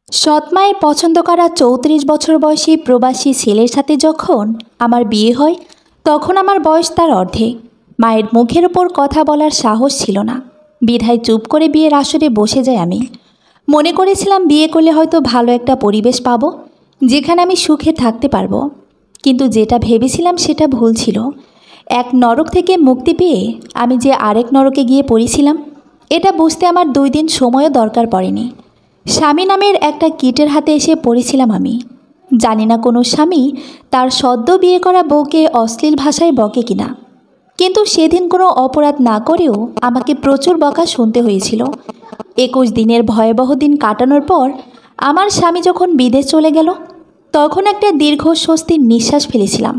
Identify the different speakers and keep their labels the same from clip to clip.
Speaker 1: সৎ মায়ের পছন্দ করা ৩৪ বছর বয়সী প্রবাসী ছেলের সাথে যখন আমার বিয়ে হয়, তখন আমার বয়স তার অর্ধেক। মায়ের মুখের ওপর কথা বলার সাহস ছিল না, বিধায় চুপ করে বিয়ের আসরে বসে যাই আমি। মনে করেছিলাম বিয়ে করলে হয়তো ভালো একটা পরিবেশ পাবো, যেখানে আমি সুখে থাকতে পারবো। কিন্তু যেটা ভেবেছিলাম সেটা ভুল ছিল। এক নরক থেকে মুক্তি পেয়ে আমি যে আরেক নরকে গিয়ে পড়েছিলাম, এটা বুঝতে আমার 2 দিন সময়ও দরকার পড়েনি। স্বামী নামের একটা কীটের হাতে এসে পড়েছিলাম আমি। জানি না কোনো স্বামী তার সদ্য বিয়ে করা বউকে অশ্লীল ভাষায় বকে কিনা, কিন্তু সেদিন কোনো অপরাধ না করেও আমাকে প্রচুর বকা শুনতে হয়েছিল। 21 দিনের ভয়াবহ দিন কাটানোর পর আমার স্বামী যখন বিদেশ চলে গেল, তখন একটা দীর্ঘ স্বস্তির নিঃশ্বাস ফেলেছিলাম,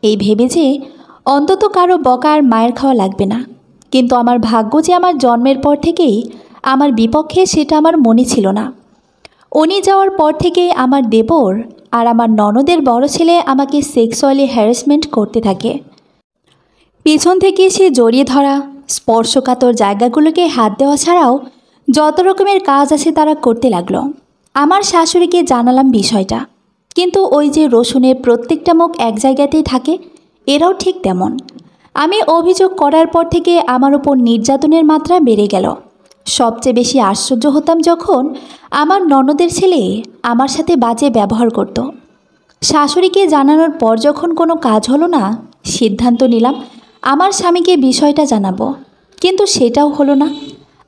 Speaker 1: এই ভেবে যে অন্তত কারো বকা আর মায়ের খাওয়া লাগবে না। কিন্তু আমার ভাগ্য যে আমার জন্মের পর থেকেই আমার বিপক্ষে, সেটা আমার মনে ছিল না। উনি যাওয়ার পর থেকে আমার দেবর আর আমার ননদের বড় ছেলে আমাকে সেক্সুয়ালি হ্যারাসমেন্ট করতে থাকে। পিছন থেকে এসে জড়িয়ে ধরা, স্পর্শকাতর জায়গাগুলোকে হাত দেওয়া ছাড়াও যত রকমের কাজ আছে তারা করতে লাগলো। আমার শাশুড়িকে জানালাম বিষয়টা, কিন্তু ওই যে রসুনের প্রত্যেকটা মুখ এক জায়গাতেই থাকে, এরাও ঠিক তেমন। আমি অভিযোগ করার পর থেকে আমার উপর নির্যাতনের মাত্রা বেড়ে গেল। সবচেয়ে বেশি আশ্চর্য হতাম যখন আমার ননদের ছেলে আমার সাথে বাজে ব্যবহার করত। শাশুড়িকে জানানোর পর যখন কোনো কাজ হলো না, সিদ্ধান্ত নিলাম আমার স্বামীকে বিষয়টা জানাবো, কিন্তু সেটাও হলো না।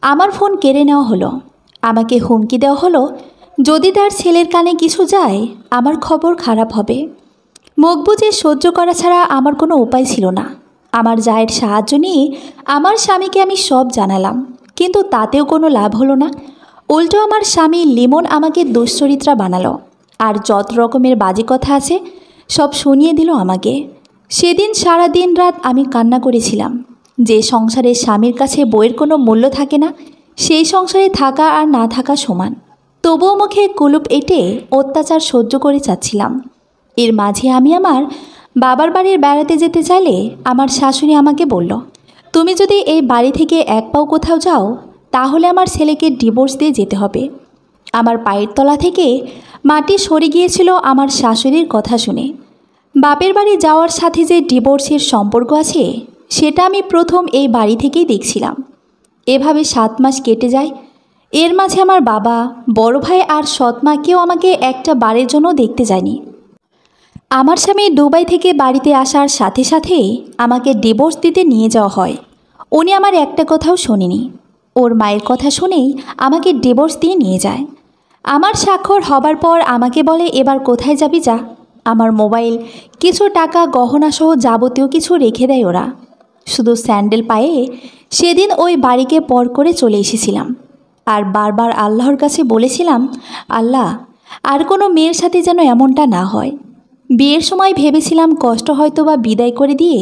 Speaker 1: আমার ফোন কেড়ে নেওয়া হলো। আমাকে হুমকি দেওয়া হলো, যদি তার ছেলের কানে কিছু যায় আমার খবর খারাপ হবে। মুখ বুজে সহ্য করা ছাড়া আমার কোনো উপায় ছিল না। আমার জায়ের সাহায্য নিয়ে আমার স্বামীকে আমি সব জানালাম, কিন্তু তাতেও কোনো লাভ হলো না। উল্টো আমার স্বামী লিমন আমাকে দুশ্চরিত্রা বানালো, আর যত রকমের বাজে কথা আছে সব শুনিয়ে দিল আমাকে। সেদিন সারা দিন রাত আমি কান্না করেছিলাম। যে সংসারে স্বামীর কাছে বইয়ের কোনো মূল্য থাকে না, সেই সংসারে থাকা আর না থাকা সমান। তবুও মুখে কুলুপ এঁটে অত্যাচার সহ্য করে যাচ্ছিলাম। এর মাঝে আমি আমার বাবার বাড়ির বেড়াতে যেতে চাইলে আমার শাশুড়ি আমাকে বলল, তুমি যদি এই বাড়ি থেকে এক পাও কোথাও যাও, তাহলে আমার ছেলেকে ডিভোর্স দিয়ে যেতে হবে। আমার পায়ের তলা থেকে মাটি সরে গিয়েছিল আমার শাশুড়ির কথা শুনে। বাপের বাড়ি যাওয়ার সাথে যে ডিভোর্সের সম্পর্ক আছে, সেটা আমি প্রথম এই বাড়ি থেকেই দেখছিলাম। এভাবে 7 মাস কেটে যায়। এর মাঝে আমার বাবা, বড় ভাই আর সৎ মা কেউ আমাকে একটা বারের জন্য দেখতে যায়নি। আমার স্বামী দুবাই থেকে বাড়িতে আসার সাথে সাথে আমাকে ডিভোর্স দিতে নিয়ে যাওয়া হয়। উনি আমার একটা কথাও শোনেনি। ওর মায়ের কথা শুনেই আমাকে ডিভোর্স দিয়ে নিয়ে যায়। আমার স্বাক্ষর হবার পর আমাকে বলে, এবার কোথায় যাবি যা। আমার মোবাইল, কিছু টাকা, গহনাসহ যাবতীয় কিছু রেখে দেয় ওরা। শুধু স্যান্ডেল পায়ে সেদিন ওই বাড়িকে পর করে চলে এসেছিলাম। আর বারবার আল্লাহর কাছে বলেছিলাম, আল্লাহ, আর কোনো মেয়ের সাথে যেন এমনটা না হয়। বিয়ের সময় ভেবেছিলাম কষ্ট হয়তো বা বিদায় করে দিয়ে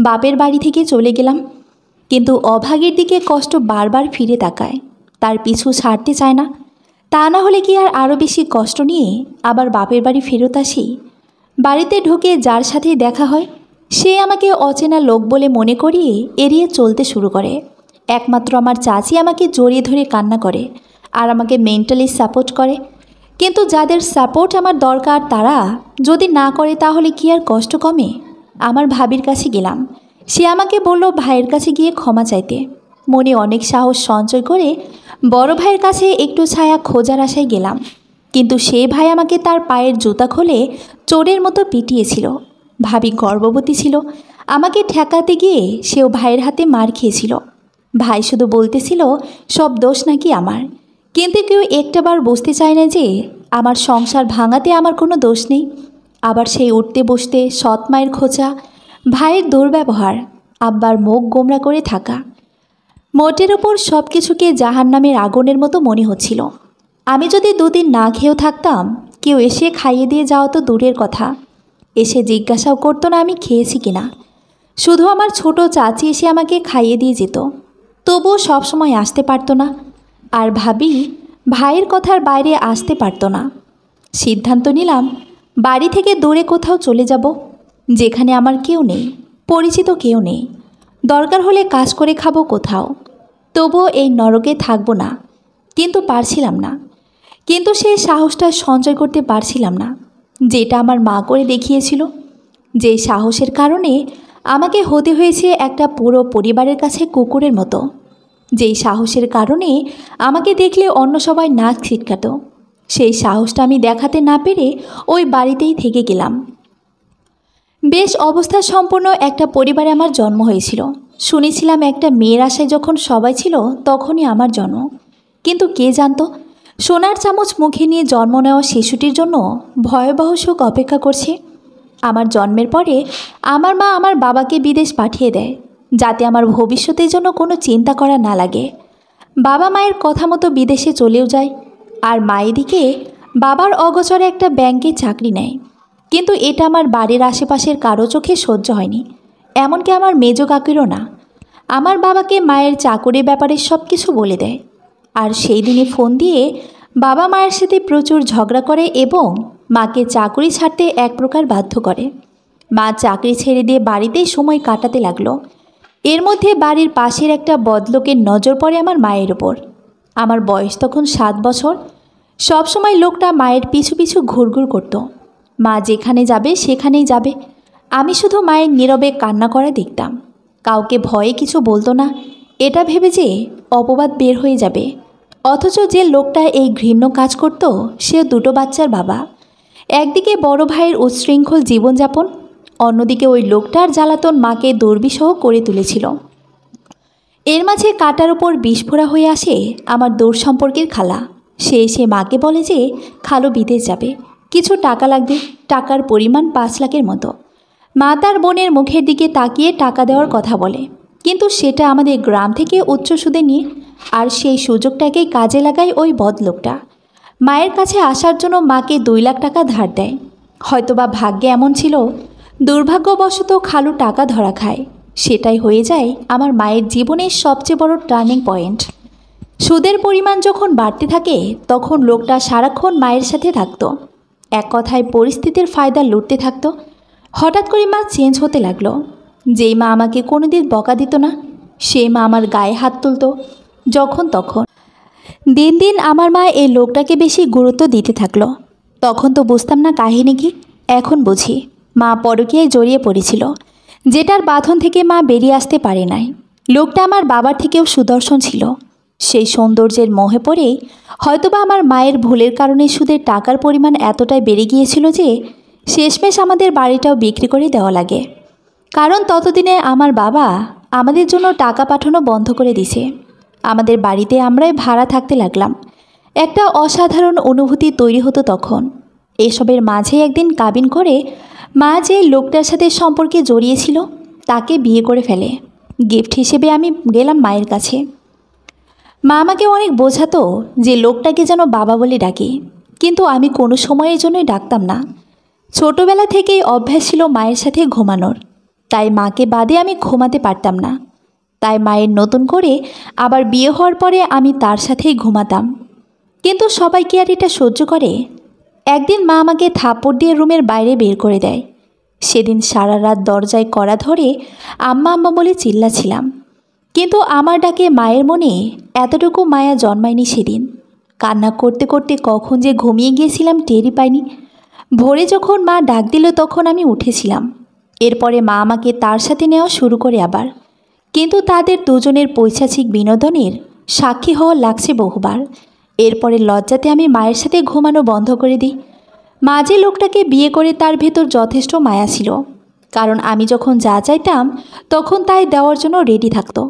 Speaker 1: বাপের বাড়ি থেকে চলে গেলাম, কিন্তু অভাগের দিকে কষ্ট বারবার ফিরে তাকায়, তার পিছু ছাড়তে চায় না। তা না হলে কি আর আরও বেশি কষ্ট নিয়ে আবার বাপের বাড়ি ফেরত আসি? বাড়িতে ঢুকে যার সাথে দেখা হয়, সে আমাকে অচেনা লোক বলে মনে করিয়ে এড়িয়ে চলতে শুরু করে। একমাত্র আমার চাচি আমাকে জড়িয়ে ধরে কান্না করে আর আমাকে মেন্টালি সাপোর্ট করে। কিন্তু যাদের সাপোর্ট আমার দরকার, তারা যদি না করে তাহলে কি আর কষ্ট কমে? আমার ভাবির কাছে গেলাম। সে আমাকে বলল ভাইয়ের কাছে গিয়ে ক্ষমা চাইতে। মনে অনেক সাহস সঞ্চয় করে বড় ভাইয়ের কাছে একটু ছায়া খোঁজার আশায় গেলাম, কিন্তু সে ভাই আমাকে তার পায়ের জুতা খুলে চোরের মতো পিটিয়েছিল। ভাবি গর্ভবতী ছিল। আমাকে ঠেকাতে গিয়ে সেও ভাইয়ের হাতে মার খেয়েছিল। ভাই শুধু বলতেছিল সব দোষ নাকি আমার, কিন্তু কেউ একটাবার বুঝতে চায় না যে আমার সংসার ভাঙাতে আমার কোনো দোষ নেই। আবার সেই উঠতে বসতে সৎ মায়ের খোঁচা, ভাইয়ের দুর্ব্যবহার, আব্বার মুখ গোমরা করে থাকা, মোটের ওপর সব কিছুকে জাহান্নামের আগুনের মতো মনে হচ্ছিল। আমি যদি 2 দিন না খেয়েও থাকতাম, কেউ এসে খাইয়ে দিয়ে যাওয়া তো দূরের কথা, এসে জিজ্ঞাসাও করতো না আমি খেয়েছি কিনা। শুধু আমার ছোট চাচি এসে আমাকে খাইয়ে দিয়ে যেত, তবুও সবসময় আসতে পারতো না। আর ভাবি ভাইয়ের কথার বাইরে আসতে পারতো না। সিদ্ধান্ত নিলাম বাড়ি থেকে দূরে কোথাও চলে যাব, যেখানে আমার কেউ নেই, পরিচিত কেউ নেই। দরকার হলে কাজ করে খাবো কোথাও, তবুও এই নরকে থাকবো না। কিন্তু পারছিলাম না। কিন্তু সেই সাহসটা সঞ্চয় করতে পারছিলাম না, যেটা আমার মা করে দেখিয়েছিল। যে সাহসের কারণে আমাকে হতে হয়েছে একটা পুরো পরিবারের কাছে কুকুরের মতো। যেই সাহসের কারণে আমাকে দেখলে অন্য সবাই নাক ছিটকাত। সেই সাহসটা আমি দেখাতে না পেরে ওই বাড়িতেই থেকে গেলাম। বেশ অবস্থা সম্পন্ন একটা পরিবারে আমার জন্ম হয়েছিল। শুনেছিলাম একটা মেয়ের আশায় যখন সবাই ছিল তখনই আমার জন্ম। কিন্তু কে জানতো সোনার চামচ মুখে নিয়ে জন্ম নেওয়া শিশুটির জন্য ভয়াবহ সুখ অপেক্ষা করছে। আমার জন্মের পরে আমার মা আমার বাবাকে বিদেশ পাঠিয়ে দেয়, যাতে আমার ভবিষ্যতের জন্য কোনো চিন্তা করা না লাগে। বাবা মায়ের কথা মতো বিদেশে চলেও যায়, আর মা এদিকে বাবার অগোচরে একটা ব্যাংকে চাকরি নেয়। কিন্তু এটা আমার বাড়ির আশেপাশের কারো চোখে সহ্য হয়নি, এমনকি আমার মেজ কাকিরও না। আমার বাবাকে মায়ের চাকরির ব্যাপারে সব কিছু বলে দেয়, আর সেই দিনই ফোন দিয়ে বাবা মায়ের সাথে প্রচুর ঝগড়া করে এবং মাকে চাকরি ছাড়তে এক প্রকার বাধ্য করে। মা চাকরি ছেড়ে দিয়ে বাড়িতেই সময় কাটাতে লাগলো। এর মধ্যে বাড়ির পাশের একটা বদলোকের নজর পড়ে আমার মায়ের ওপর। আমার বয়স তখন 7 বছর। সবসময় লোকটা মায়ের পিছু পিছু ঘুরঘুর করত। মা যেখানে যাবে সেখানেই যাবে। আমি শুধু মায়ের নীরবে কান্না করা দেখতাম। কাউকে ভয়ে কিছু বলতো না, এটা ভেবে যে অপবাদ বের হয়ে যাবে। অথচ যে লোকটা এই ঘৃণ্য কাজ করত সেও 2 বাচ্চার বাবা। একদিকে বড় ভাইয়ের উচ্ছৃঙ্খল জীবনযাপন, অন্যদিকে ওই লোকটার জ্বালাতন মাকে দুর্বিষহ করে তুলেছিল। এর মাঝে কাটার উপর বিস্ফোরা হয়ে আসে আমার দূর সম্পর্কের খালা। সে এসে মাকে বলে যে খালু বিদেশ যাবে, কিছু টাকা লাগবে। টাকার পরিমাণ 5 লাখের মতো। মা তার বোনের মুখের দিকে তাকিয়ে টাকা দেওয়ার কথা বলে, কিন্তু সেটা আমাদের গ্রাম থেকে উচ্চ সুদে নিয়ে, আর সেই সুযোগটাকেই কাজে লাগায় ওই বদলোকটা। মায়ের কাছে আসার জন্য মাকে 2 লাখ টাকা ধার দেয়। হয়তোবা ভাগ্যে এমন ছিল, দুর্ভাগ্যবশত খালু টাকা ধরা খায়। সেটাই হয়ে যায় আমার মায়ের জীবনের সবচেয়ে বড় টার্নিং পয়েন্ট। সুদের পরিমাণ যখন বাড়তে থাকে তখন লোকটা সারাক্ষণ মায়ের সাথে থাকতো। এক কথায় পরিস্থিতির ফায়দা লুটতে থাকতো। হঠাৎ করে মা চেঞ্জ হতে লাগলো। যেই মা আমাকে কোনোদিন বকা দিত না, সেই মা আমার গায়ে হাত তুলতো যখন তখন। দিন দিন আমার মা এই লোকটাকে বেশি গুরুত্ব দিতে থাকলো। তখন তো বুঝতাম না কাহিনী কি, এখন বুঝি। মা পরকীয়ায় জড়িয়ে পড়েছিল, যেটার বাঁধন থেকে মা বেরিয়ে আসতে পারে নাই। লোকটা আমার বাবার থেকেও সুদর্শন ছিল। সেই সৌন্দর্যের মোহে পড়েই হয়তোবা আমার মায়ের ভুলের কারণে সুদের টাকার পরিমাণ এতটাই বেড়ে গিয়েছিল যে শেষমেশ আমাদের বাড়িটাও বিক্রি করে দেওয়া লাগে। কারণ ততদিনে আমার বাবা আমাদের জন্য টাকা পাঠানো বন্ধ করে দিছে। আমাদের বাড়িতে আমরাই ভাড়া থাকতে লাগলাম। একটা অসাধারণ অনুভূতি তৈরি হতো তখন। এসবের মাঝে একদিন কাবিন করে মা যে লোকটার সাথে সম্পর্কে জড়িয়েছিল তাকে বিয়ে করে ফেলে। গিফট হিসেবে আমি গেলাম মায়ের কাছে। মা আমাকে অনেক বোঝাতো যে লোকটাকে যেন বাবা বলে ডাকি, কিন্তু আমি কোনো সময়ের জন্যই ডাকতাম না। ছোটোবেলা থেকেই অভ্যাস ছিল মায়ের সাথে ঘুমানোর, তাই মাকে বাদে আমি ঘুমাতে পারতাম না। তাই মায়ের নতুন করে আবার বিয়ে হওয়ার পরে আমি তার সাথেই ঘুমাতাম। কিন্তু সবাই কি আর এটা সহ্য করে? একদিন মা আমাকে থাপ্পড় দিয়ে রুমের বাইরে বের করে দেয়। সেদিন সারা রাত দরজায় কড়া ধরে আম্মা আম্মা বলে চিল্লাছিলাম, কিন্তু আমার ডাকে মায়ের মনে এতটুকু মায়া জন্মায়নি সেদিন। কান্না করতে করতে কখন যে ঘুমিয়ে গিয়েছিলাম টেরই পাইনি। ভোরে যখন মা ডাক দিল তখন আমি উঠেছিলাম। এরপরে মা আমাকে তার সাথে নেওয়া শুরু করে আবার, কিন্তু তাদের দুজনের পৈশাচিক বিনোদনের সাক্ষী হওয়া লাগছে বহুবার। এরপরে লজ্জাতে আমি মায়ের সাথে ঘুমানো বন্ধ করে দিই। মা যে লোকটাকে বিয়ে করে তার ভেতর যথেষ্ট মায়া ছিল, কারণ আমি যখন যা চাইতাম তখন তাই দেওয়ার জন্য রেডি থাকতো।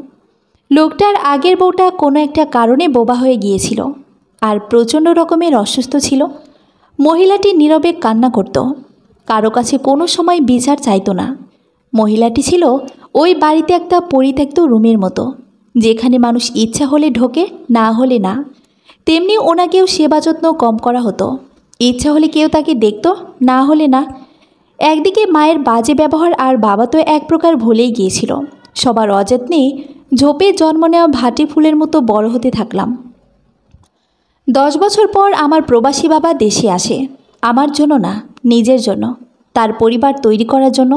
Speaker 1: লোকটার আগের বউটা কোনো একটা কারণে বোবা হয়ে গিয়েছিল আর প্রচণ্ড রকমের অসুস্থ ছিল। মহিলাটি নীরবে কান্না করত, কারো কাছে কোনো সময় বিচার চাইতো না। মহিলাটি ছিল ওই বাড়িতে একটা পরিত্যক্ত রুমের মতো, যেখানে মানুষ ইচ্ছা হলে ঢোকে, না হলে না। তেমনি ওনাকেও সেবা যত্ন কম করা হতো। ইচ্ছা হলে কেউ তাকে দেখত, না হলে না। একদিকে মায়ের বাজে ব্যবহার, আর বাবা তো এক প্রকার ভুলেই গিয়েছিল। সবার অযত্নে ঝোপে জন্ম নেওয়া ভাটি ফুলের মতো বড় হতে থাকলাম। 10 বছর পর আমার প্রবাসী বাবা দেশে আসে, আমার জন্য না, নিজের জন্য, তার পরিবার তৈরি করার জন্য।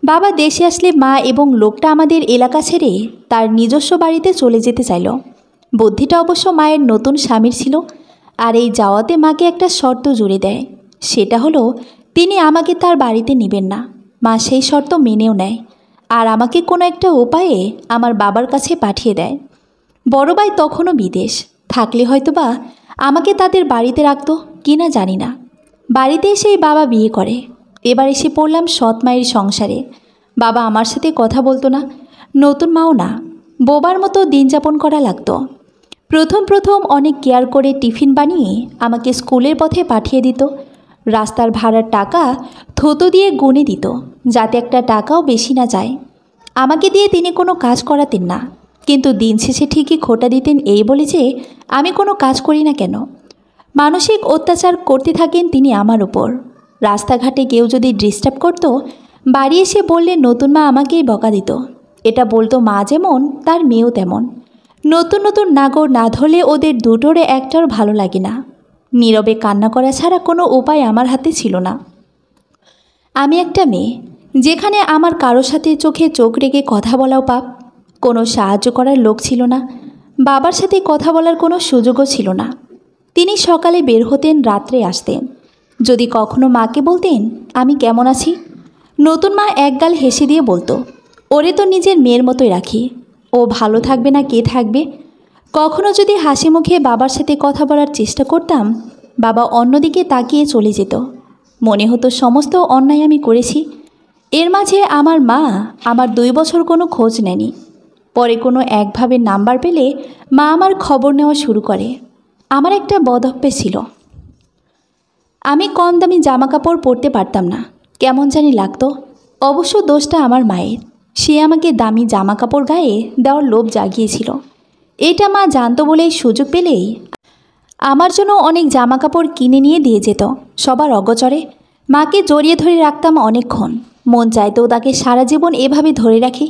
Speaker 1: বাবা দেশে আসলে মা এবং লোকটা আমাদের এলাকা ছেড়ে তার নিজস্ব বাড়িতে চলে যেতে চাইল। বুদ্ধিটা অবশ্য মায়ের নতুন স্বামীর ছিল। আর এই যাওয়াতে মাকে একটা শর্ত জুড়ে দেয়। সেটা হলো তিনি আমাকে তার বাড়িতে নেবেন না। মা সেই শর্ত মেনেও নেয় আর আমাকে কোনো একটা উপায়ে আমার বাবার কাছে পাঠিয়ে দেয়। বড় ভাই তখনও বিদেশ, থাকলে হয়তোবা আমাকে তাদের বাড়িতে রাখতো কিনা জানি না। বাড়িতে এসেই বাবা বিয়ে করে। এবার এসে পড়লাম সৎ মায়ের সংসারে। বাবা আমার সাথে কথা বলতো না, নতুন মাও না। বোবার মতো দিন যাপন করা লাগতো। প্রথম প্রথম অনেক কেয়ার করে টিফিন বানিয়ে আমাকে স্কুলের পথে পাঠিয়ে দিত। রাস্তার ভাড়ার টাকা থতো দিয়ে গুনে দিত, যাতে একটা টাকাও বেশি না যায়। আমাকে দিয়ে তিনি কোনো কাজ করাতেন না, কিন্তু দিন শেষে ঠিকই খোটা দিতেন এই বলে যে আমি কোনো কাজ করি না কেন। মানসিক অত্যাচার করতে থাকেন তিনি আমার উপর। রাস্তাঘাটে কেউ যদি ডিস্টার্ব করত, বাড়ি এসে বললে নতুন মা আমাকেই বকা দিত। এটা বলতো মা যেমন তার মেয়েও তেমন। নতুন নতুন নাগর না ধরলে ওদের দুটোরে একটাও ভালো লাগে না। নীরবে কান্না করা ছাড়া কোনো উপায় আমার হাতে ছিল না। আমি একটা মেয়ে, যেখানে আমার কারোর সাথে চোখে চোখ রেখে কথা বলাও পাপ। কোনো সাহায্য করার লোক ছিল না। বাবার সাথে কথা বলার কোনো সুযোগও ছিল না। তিনি সকালে বের হতেন, রাত্রে আসতেন। যদি কখনো মাকে বলতেন আমি কেমন আছি, নতুন মা একগাল হেসে দিয়ে বলতো, ওরে তো নিজের মেয়ের মতোই রাখি, ও ভালো থাকবে না কে থাকবে। কখনো যদি হাসি মুখে বাবার সাথে কথা বলার চেষ্টা করতাম, বাবা অন্যদিকে তাকিয়ে চলে যেত। মনে হতো সমস্ত অন্যায় আমি করেছি। এর মাঝে আমার মা আমার 2 বছর কোনো খোঁজ নেয়নি। পরে কোনো একভাবে নাম্বার পেলে মা আমার খবর নেওয়া শুরু করে। আমার একটা বদঅভ্যাস ছিল, আমি কম দামি জামা কাপড় পরতে পারতাম না, কেমন জানি লাগতো। অবশ্য দোষটা আমার মায়ের। সে আমাকে দামি জামা কাপড় গায়ে দেওয়ার লোভ জাগিয়েছিল। এটা মা জানতো বলেই সুযোগ পেলেই আমার জন্য অনেক জামা কাপড় কিনে নিয়ে দিয়ে যেত সবার অগোচরে। মাকে জড়িয়ে ধরে রাখতাম অনেকক্ষণ। মন চাইতো তাকে সারা জীবন এভাবে ধরে রাখি,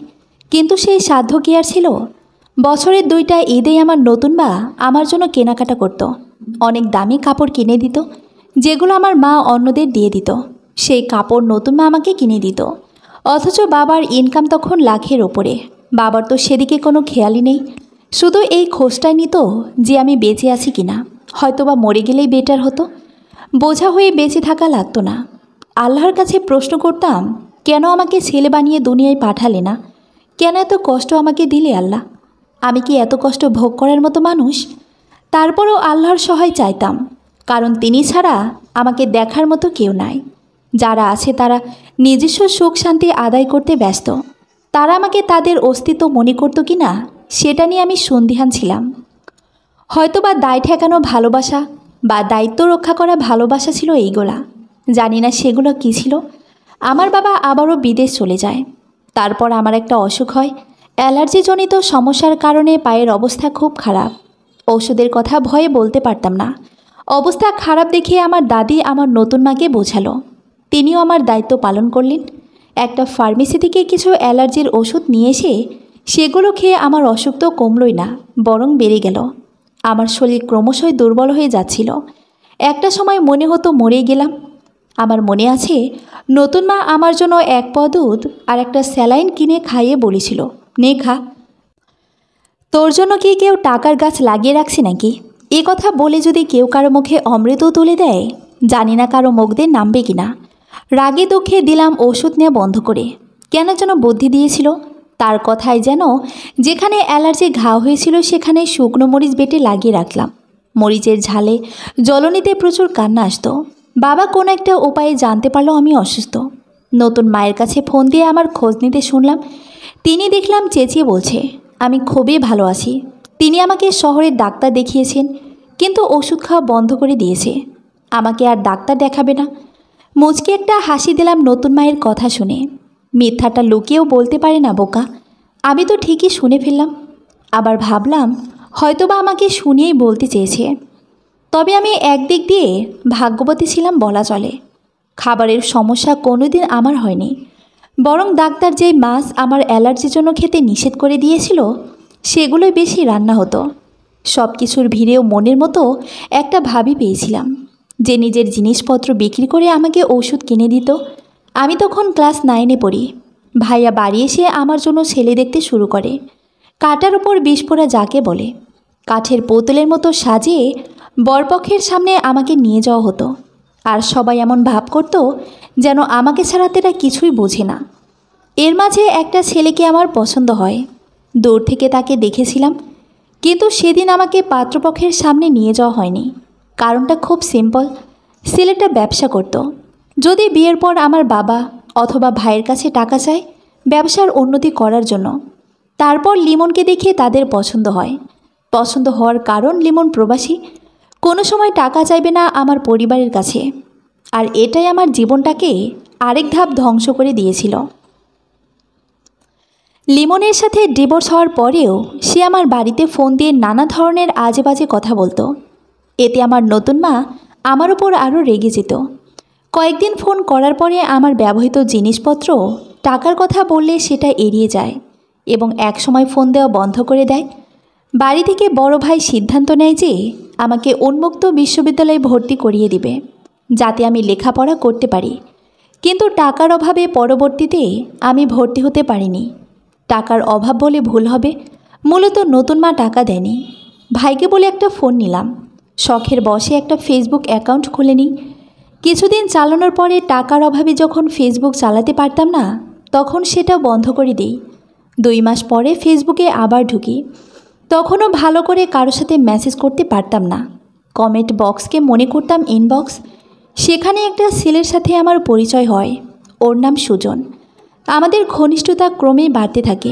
Speaker 1: কিন্তু সেই সাধ্য কি আর ছিল। বছরের 2টা ঈদেই আমার নতুন মা আমার জন্য কেনাকাটা করত। অনেক দামি কাপড় কিনে দিত, যেগুলো আমার মা অন্যদের দিয়ে দিত। সেই কাপড় নতুন মা আমাকে কিনে দিত। অথচ বাবার ইনকাম তখন লাখের ওপরে। বাবার তো সেদিকে কোনো খেয়ালই নেই, শুধু এই খোঁজটাই নিত যে আমি বেঁচে আছি কিনা। হয়তোবা মরে গেলেই বেটার হতো, বোঝা হয়ে বেঁচে থাকা লাগতো না। আল্লাহর কাছে প্রশ্ন করতাম, কেন আমাকে ছেলে বানিয়ে দুনিয়ায় পাঠালে না? কেন এত কষ্ট আমাকে দিলে আল্লাহ? আমি কি এত কষ্ট ভোগ করার মতো মানুষ? তারপরও আল্লাহর সহায় চাইতাম, কারণ তিনি ছাড়া আমাকে দেখার মতো কেউ নাই। যারা আছে তারা নিজস্ব সুখ শান্তি আদায় করতে ব্যস্ত। তারা আমাকে তাদের অস্তিত্ব মনে করতো কি না সেটা নিয়ে আমি সন্দিহান ছিলাম। হয়তোবা দায় ঠেকানো ভালোবাসা বা দায়িত্ব রক্ষা করা ভালোবাসা ছিল এইগুলা। জানি না সেগুলো কী ছিল। আমার বাবা আবারও বিদেশ চলে যায়। তারপর আমার একটা অসুখ হয়। অ্যালার্জিজনিত সমস্যার কারণে পায়ের অবস্থা খুব খারাপ। ওষুধের কথা ভয়ে বলতে পারতাম না। অবস্থা খারাপ দেখে আমার দাদি আমার নতুন মাকে বোঝালো। তিনিও আমার দায়িত্ব পালন করলেন। একটা ফার্মেসি থেকে কিছু অ্যালার্জির ওষুধ নিয়ে এসে সেগুলো খেয়ে আমার অসুখ তো কমলই না, বরং বেড়ে গেল। আমার শরীর ক্রমশই দুর্বল হয়ে যাচ্ছিল। একটা সময় মনে হতো মরেই গেলাম। আমার মনে আছে, নতুন মা আমার জন্য 1 পা দুধ আর একটা স্যালাইন কিনে খাইয়ে বলেছিল, নে খা। তোর জন্য কি কেউ টাকার গাছ লাগিয়ে রাখছে নাকি? এ কথা বলে যদি কেউ কারো মুখে অমৃতও তুলে দেয়, জানি না কারো মুখ দিয়ে নামবে কিনা। রাগে দুঃখে দিলাম ওষুধ নেওয়া বন্ধ করে। কেন যেন বুদ্ধি দিয়েছিল। তার কথায় যেন যেখানে অ্যালার্জি ঘা হয়েছিল সেখানে শুকনো মরিচ বেটে লাগিয়ে রাখলাম। মরিচের ঝালে জ্বলনিতে প্রচুর কান্না আসতো। বাবা কোনো একটা উপায়ে জানতে পারলো আমি অসুস্থ। নতুন মায়ের কাছে ফোন দিয়ে আমার খোঁজ নিতে শুনলাম। তিনি দেখলাম চেঁচিয়ে বলছে, আমি খুবই ভালো আছি। তিনি আমাকে শহরের ডাক্তার দেখিয়েছেন, কিন্তু ওষুধ খাওয়া বন্ধ করে দিয়েছে। আমাকে আর ডাক্তার দেখাবে না। মুচকে একটা হাসি দিলাম নতুন মায়ের কথা শুনে। মিথ্যাটা লুকিয়েও বলতে পারে না বোকা। আমি তো ঠিকই শুনে ফেললাম। আবার ভাবলাম হয়তোবা আমাকে শুনিয়েই বলতে চেয়েছে। তবে আমি একদিক দিয়ে ভাগ্যবতী ছিলাম বলা চলে। খাবারের সমস্যা কোনোদিন আমার হয়নি, বরং ডাক্তার যেই মাছ আমার অ্যালার্জির জন্য খেতে নিষেধ করে দিয়েছিল সেগুলোই বেশি রান্না হতো। সব কিছুর ভিড়েও মনের মতো একটা ভাবি পেয়েছিলাম, যে নিজের জিনিসপত্র বিক্রি করে আমাকে ওষুধ কিনে দিত। আমি তখন ক্লাস 9-এ পড়ি। ভাইয়া বাড়ি এসে আমার জন্য ছেলে দেখতে শুরু করে। কাটার উপর বিষ পোড়া যাকে বলে, কাঠের বোতলের মতো সাজিয়ে বরপক্ষের সামনে আমাকে নিয়ে যাওয়া হতো, আর সবাই এমন ভাব করত যেন আমাকে ছাড়া তারা কিছুই বোঝে না। এর মাঝে একটা ছেলেকে আমার পছন্দ হয়। দূর থেকে তাকে দেখেছিলাম, কিন্তু সেদিন আমাকে পাত্রপক্ষের সামনে নিয়ে যাওয়া হয়নি। কারণটা খুব সিম্পল, ছেলেটা ব্যবসা করত। যদি বিয়ের পর আমার বাবা অথবা ভাইয়ের কাছে টাকা চায় ব্যবসার উন্নতি করার জন্য, তারপর লিমনকে দেখে তাদের পছন্দ হয়। পছন্দ হওয়ার কারণ লিমন প্রবাসী, কোনো সময় টাকা চাইবে না আমার পরিবারের কাছে। আর এটাই আমার জীবনটাকে আরেক ধাপ ধ্বংস করে দিয়েছিল। লিমনের সাথে ডিভোর্স হওয়ার পরেও সে আমার বাড়িতে ফোন দিয়ে নানা ধরনের আজে বাজে কথা বলতো। এতে আমার নতুন মা আমার উপর আরও রেগে যেত। কয়েকদিন ফোন করার পরে আমার ব্যবহৃত জিনিসপত্র টাকার কথা বললে সেটা এড়িয়ে যায় এবং একসময় ফোন দেওয়া বন্ধ করে দেয়। বাড়ি থেকে বড় ভাই সিদ্ধান্ত নেয় যে আমাকে উন্মুক্ত বিশ্ববিদ্যালয়ে ভর্তি করিয়ে দিবে, যাতে আমি লেখাপড়া করতে পারি। কিন্তু টাকার অভাবে পরবর্তীতে আমি ভর্তি হতে পারিনি। টাকার অভাব বলে ভুল হবে, মূলত নতুন মা টাকা দেয়নি। ভাইকে বলে একটা ফোন নিলাম, শখের বশে একটা ফেসবুক অ্যাকাউন্ট খুলে নিই। কিছুদিন চালানোর পরে টাকার অভাবে যখন ফেসবুক চালাতে পারতাম না, তখন সেটা বন্ধ করে দিই। 2 মাস পরে ফেসবুকে আবার ঢুকি। তখনও ভালো করে কারোর সাথে মেসেজ করতে পারতাম না। কমেন্ট বক্সকে মনে করতাম ইনবক্স। সেখানে একটা ছেলের সাথে আমার পরিচয় হয়, ওর নাম সুজন। আমাদের ঘনিষ্ঠতা ক্রমেই বাড়তে থাকে।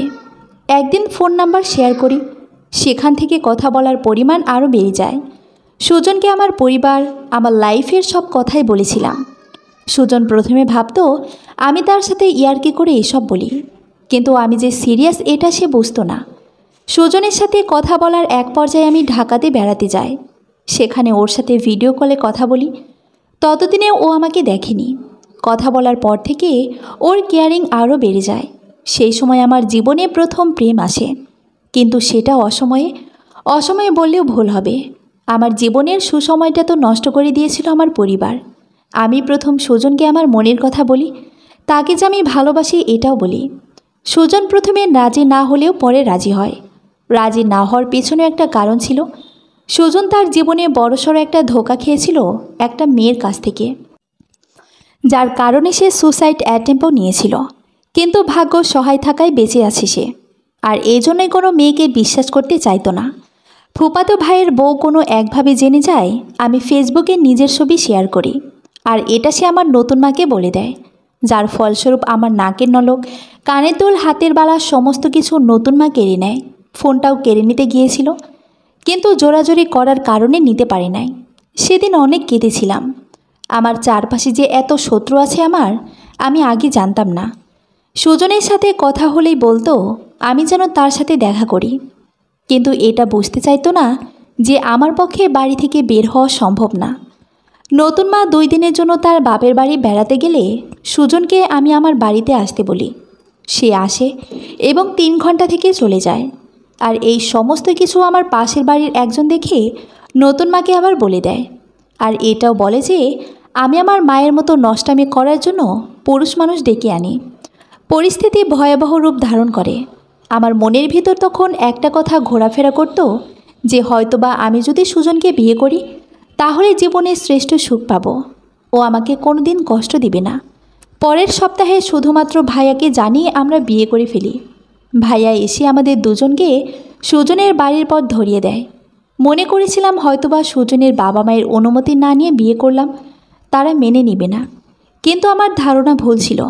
Speaker 1: একদিন ফোন নাম্বার শেয়ার করি, সেখান থেকে কথা বলার পরিমাণ আরও বেড়ে যায়। সুজনকে আমার পরিবার, আমার লাইফের সব কথাই বলেছিলাম। সুজন প্রথমে ভাবতো আমি তার সাথে ইয়ার্কি করে এসব বলি, কিন্তু আমি যে সিরিয়াস এটা সে বুঝতো না। সুজনের সাথে কথা বলার এক পর্যায়ে আমি ঢাকাতে বেড়াতে যাই। সেখানে ওর সাথে ভিডিও কলে কথা বলি। ততদিনে ও আমাকে দেখেনি। কথা বলার পর থেকে ওর কেয়ারিং আরও বেড়ে যায়। সেই সময় আমার জীবনে প্রথম প্রেম আসে, কিন্তু সেটা অসময়ে বললেও ভুল হবে। আমার জীবনের সুসময়টা তো নষ্ট করে দিয়েছিল আমার পরিবার। আমি প্রথম সুজনকে আমার মনের কথা বলি, তাকে যে আমি ভালোবাসি এটাও বলি। সুজন প্রথমে রাজি না হলেও পরে রাজি হয়। রাজি না হওয়ার পেছনে একটা কারণ ছিল। সুজন তার জীবনে বড়সড় একটা ধোঁকা খেয়েছিল একটা মেয়ের কাছ থেকে, যার কারণে সে সুসাইড অ্যাটেম্পও নিয়েছিল। কিন্তু ভাগ্য সহায় থাকায় বেঁচে আছে সে। আর এই জন্যই কোনো মেয়েকে বিশ্বাস করতে চাইতো না। ফুফাতো ভাইয়ের বউ কোনো একভাবে জেনে যায় আমি ফেসবুকে নিজের ছবি শেয়ার করি, আর এটা সে আমার নতুন মাকে বলে দেয়। যার ফলস্বরূপ আমার নাকের নলক, কানের দুল, হাতের বালা সমস্ত কিছু নতুন মা কেড়ে নেয়। ফোনটাও কেড়ে নিতে গিয়েছিল, কিন্তু জোরাজোরি করার কারণে নিতে পারি নাই। সেদিন অনেক কেঁদেছিলাম। আমার চারপাশে যে এত শত্রু আছে আমি আগে জানতাম না। সুজনের সাথে কথা হলেই বলতো আমি যেন তার সাথে দেখা করি, কিন্তু এটা বুঝতে চাইতো না যে আমার পক্ষে বাড়ি থেকে বের হওয়া সম্ভব না। নতুন মা 2 দিনের জন্য তার বাপের বাড়ি বেড়াতে গেলে সুজনকে আমি আমার বাড়িতে আসতে বলি। সে আসে এবং 3 ঘন্টা থেকে চলে যায়। আর এই সমস্ত কিছু আমার পাশের বাড়ির একজন দেখে নতুন মাকে আবার বলে দেয়। আর এটাও বলে যে আমি আমার মায়ের মতো নষ্টামি করার জন্য পুরুষ মানুষ ডেকে আনি। পরিস্থিতি ভয়াবহ রূপ ধারণ করে। আমার মনের ভিতর তখন একটা কথা ঘোরাফেরা করতো যে হয়তোবা আমি যদি সুজনকে বিয়ে করি তাহলে জীবনে শ্রেষ্ঠ সুখ পাব। ও আমাকে কোনো দিন কষ্ট দিবে না। পরের সপ্তাহে শুধুমাত্র ভাইয়াকে জানিয়ে আমরা বিয়ে করে ফেলি। ভাইয়া এসে আমাদের দুজনকে সুজনের বাড়ির পথ ধরিয়ে দেয়। মনে করেছিলাম হয়তোবা সুজনের বাবা মায়ের অনুমতি না নিয়ে বিয়ে করলাম, তারা মেনে নেবে না। কিন্তু আমার ধারণা ভুল ছিল।